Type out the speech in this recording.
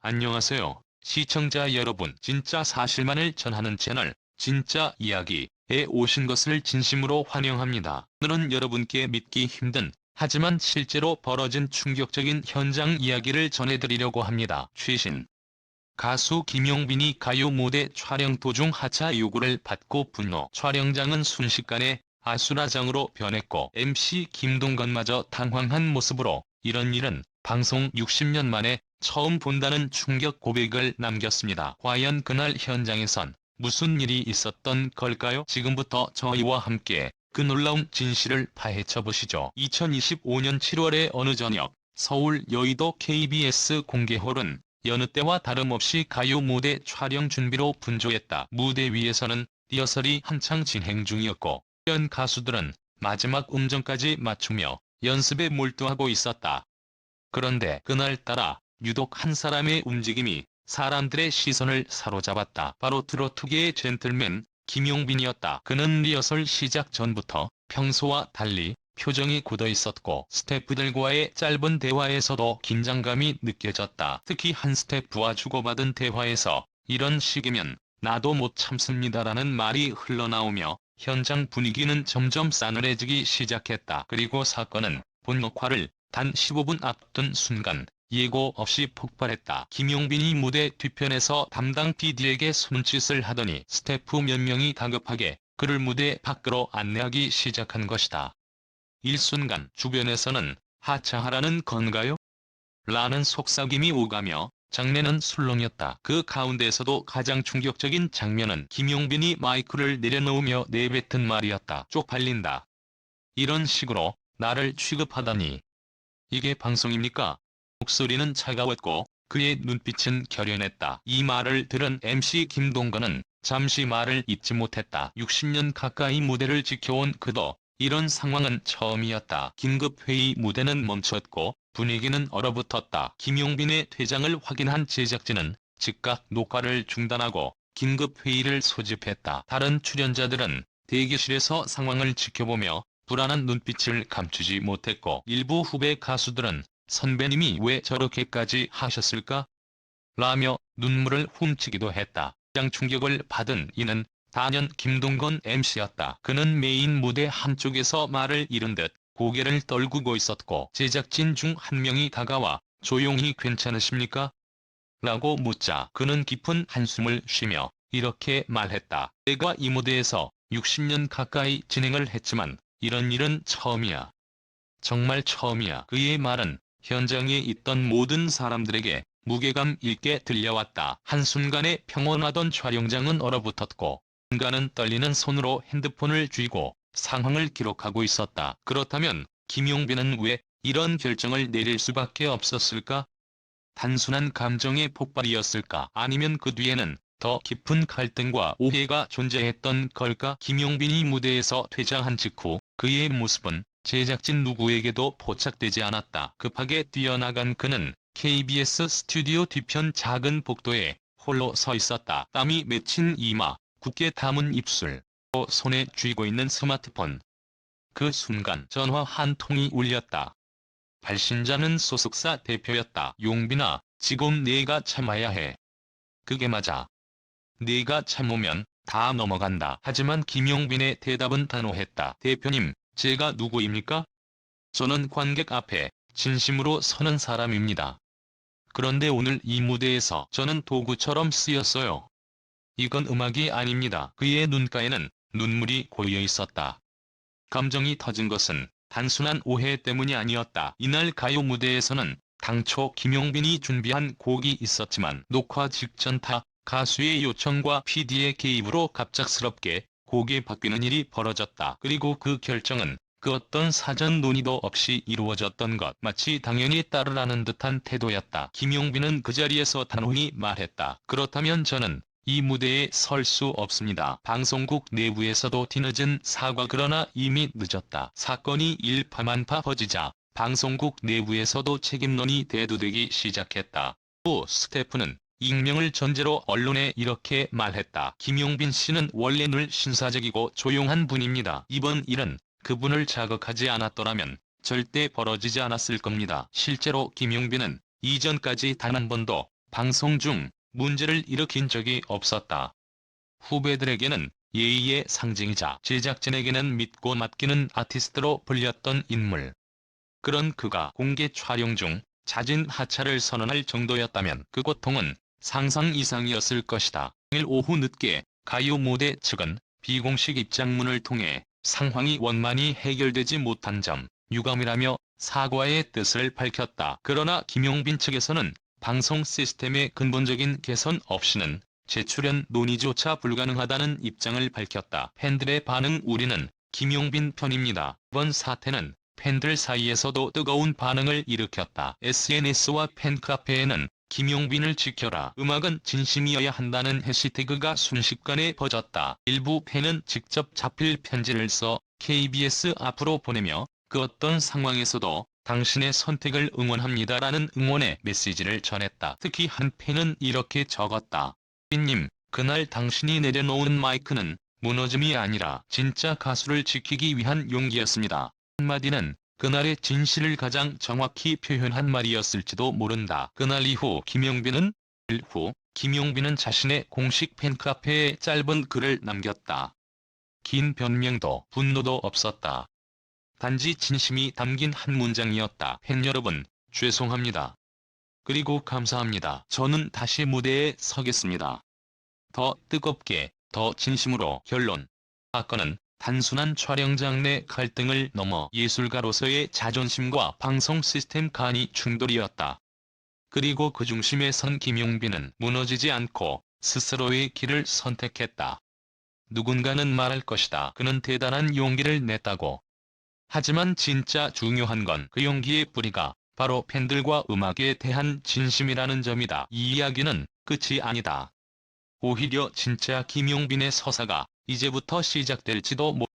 안녕하세요. 시청자 여러분, 진짜 사실만을 전하는 채널, 진짜 이야기에 오신 것을 진심으로 환영합니다. 오늘은 여러분께 믿기 힘든, 하지만 실제로 벌어진 충격적인 현장 이야기를 전해드리려고 합니다. 최신 가수 김용빈이 가요 무대 촬영 도중 하차 요구를 받고 분노. 촬영장은 순식간에 아수라장으로 변했고 MC 김동건마저 당황한 모습으로 이런 일은 방송 60년 만에 처음 본다는 충격 고백을 남겼습니다. 과연 그날 현장에선 무슨 일이 있었던 걸까요? 지금부터 저희와 함께 그 놀라운 진실을 파헤쳐 보시죠. 2025년 7월의 어느 저녁, 서울 여의도 KBS 공개홀은 여느 때와 다름없이 가요 무대 촬영 준비로 분주했다. 무대 위에서는 리허설이 한창 진행 중이었고 현 가수들은 마지막 음정까지 맞추며 연습에 몰두하고 있었다. 그런데 그날따라 유독 한 사람의 움직임이 사람들의 시선을 사로잡았다. 바로 트로트계의 젠틀맨 김용빈이었다. 그는 리허설 시작 전부터 평소와 달리 표정이 굳어 있었고 스태프들과의 짧은 대화에서도 긴장감이 느껴졌다. 특히 한 스태프와 주고받은 대화에서 "이런 식이면 나도 못 참습니다라는 말이 흘러나오며 현장 분위기는 점점 싸늘해지기 시작했다. 그리고 사건은 본 녹화를 단 15분 앞둔 순간 예고 없이 폭발했다. 김용빈이 무대 뒤편에서 담당 PD에게 손짓을 하더니 스태프 몇 명이 다급하게 그를 무대 밖으로 안내하기 시작한 것이다. 일순간 주변에서는 "하차하라는 건가요? 라는 속삭임이 오가며 장내는 술렁였다. 그 가운데에서도 가장 충격적인 장면은 김용빈이 마이크를 내려놓으며 내뱉은 말이었다. "쪽팔린다. 이런 식으로 나를 취급하다니. 이게 방송입니까?" 목소리는 차가웠고 그의 눈빛은 결연했다. 이 말을 들은 MC 김동건은 잠시 말을 잇지 못했다. 60년 가까이 무대를 지켜온 그도 이런 상황은 처음이었다. 긴급회의 무대는 멈췄고 분위기는 얼어붙었다. 김용빈의 퇴장을 확인한 제작진은 즉각 녹화를 중단하고 긴급회의를 소집했다. 다른 출연자들은 대기실에서 상황을 지켜보며 불안한 눈빛을 감추지 못했고 일부 후배 가수들은 "선배님이 왜 저렇게까지 하셨을까? 라며 눈물을 훔치기도 했다. 가장 충격을 받은 이는 단연 김동건 MC였다. 그는 메인 무대 한쪽에서 말을 잃은 듯 고개를 떨구고 있었고 제작진 중 한 명이 다가와 "조용히 괜찮으십니까? 라고 묻자 그는 깊은 한숨을 쉬며 이렇게 말했다. "내가 이 무대에서 60년 가까이 진행을 했지만 이런 일은 처음이야. 정말 처음이야." 그의 말은 현장에 있던 모든 사람들에게 무게감 있게 들려왔다. 한순간에 평온하던 촬영장은 얼어붙었고 누군가는 떨리는 손으로 핸드폰을 쥐고 상황을 기록하고 있었다. 그렇다면 김용빈은 왜 이런 결정을 내릴 수밖에 없었을까? 단순한 감정의 폭발이었을까? 아니면 그 뒤에는 더 깊은 갈등과 오해가 존재했던 걸까? 김용빈이 무대에서 퇴장한 직후 그의 모습은 제작진 누구에게도 포착되지 않았다. 급하게 뛰어나간 그는 KBS 스튜디오 뒤편 작은 복도에 홀로 서 있었다. 땀이 맺힌 이마, 굳게 담은 입술, 또 손에 쥐고 있는 스마트폰. 그 순간 전화 한 통이 울렸다. 발신자는 소속사 대표였다. "용빈아, 지금 내가 참아야 해. 그게 맞아. 내가 참으면 다 넘어간다." 하지만 김용빈의 대답은 단호했다. "대표님, 제가 누구입니까? 저는 관객 앞에 진심으로 서는 사람입니다. 그런데 오늘 이 무대에서 저는 도구처럼 쓰였어요. 이건 음악이 아닙니다." 그의 눈가에는 눈물이 고여 있었다. 감정이 터진 것은 단순한 오해 때문이 아니었다. 이날 가요 무대에서는 당초 김용빈이 준비한 곡이 있었지만 녹화 직전 타 가수의 요청과 PD의 개입으로 갑작스럽게 곡이 바뀌는 일이 벌어졌다. 그리고 그 결정은 그 어떤 사전 논의도 없이 이루어졌던 것. 마치 당연히 따르라는 듯한 태도였다. 김용빈은 그 자리에서 단호히 말했다. "그렇다면 저는 이 무대에 설 수 없습니다." 방송국 내부에서도 뒤늦은 사과. 그러나 이미 늦었다. 사건이 일파만파 퍼지자 방송국 내부에서도 책임론이 대두되기 시작했다. 또 스태프는 익명을 전제로 언론에 이렇게 말했다. "김용빈 씨는 원래 늘 신사적이고 조용한 분입니다. 이번 일은 그분을 자극하지 않았더라면 절대 벌어지지 않았을 겁니다." 실제로 김용빈은 이전까지 단 한 번도 방송 중 문제를 일으킨 적이 없었다. 후배들에게는 예의의 상징이자 제작진에게는 믿고 맡기는 아티스트로 불렸던 인물. 그런 그가 공개 촬영 중 자진 하차를 선언할 정도였다면 그 고통은 상상 이상이었을 것이다. 1일 오후 늦게 가요 무대 측은 비공식 입장문을 통해 상황이 원만히 해결되지 못한 점 유감이라며 사과의 뜻을 밝혔다. 그러나 김용빈 측에서는 방송 시스템의 근본적인 개선 없이는 재출연 논의조차 불가능하다는 입장을 밝혔다. 팬들의 반응 우리는 김용빈 편입니다. 이번 사태는 팬들 사이에서도 뜨거운 반응을 일으켰다. SNS와 팬카페에는 김용빈을 지켜라. 음악은 진심이어야 한다는 해시태그가 순식간에 퍼졌다. 일부 팬은 직접 자필 편지를 써 KBS 앞으로 보내며 그 어떤 상황에서도 당신의 선택을 응원합니다라는 응원의 메시지를 전했다. 특히 한 팬은 이렇게 적었다. 님, 그날 당신이 내려놓은 마이크는 무너짐이 아니라 진짜 가수를 지키기 위한 용기였습니다. 한마디는 그날의 진실을 가장 정확히 표현한 말이었을지도 모른다. 그날 이후 김용빈은 자신의 공식 팬카페에 짧은 글을 남겼다. 긴 변명도 분노도 없었다. 단지 진심이 담긴 한 문장이었다. 팬 여러분, 죄송합니다. 그리고 감사합니다. 저는 다시 무대에 서겠습니다. 더 뜨겁게, 더 진심으로. 결론. 사건은 단순한 촬영장 내 갈등을 넘어 예술가로서의 자존심과 방송 시스템 간의 충돌이었다. 그리고 그 중심에 선 김용빈은 무너지지 않고 스스로의 길을 선택했다. 누군가는 말할 것이다. 그는 대단한 용기를 냈다고. 하지만 진짜 중요한 건 그 용기의 뿌리가 바로 팬들과 음악에 대한 진심이라는 점이다. 이 이야기는 끝이 아니다. 오히려 진짜 김용빈의 서사가 이제부터 시작될지도 모른다.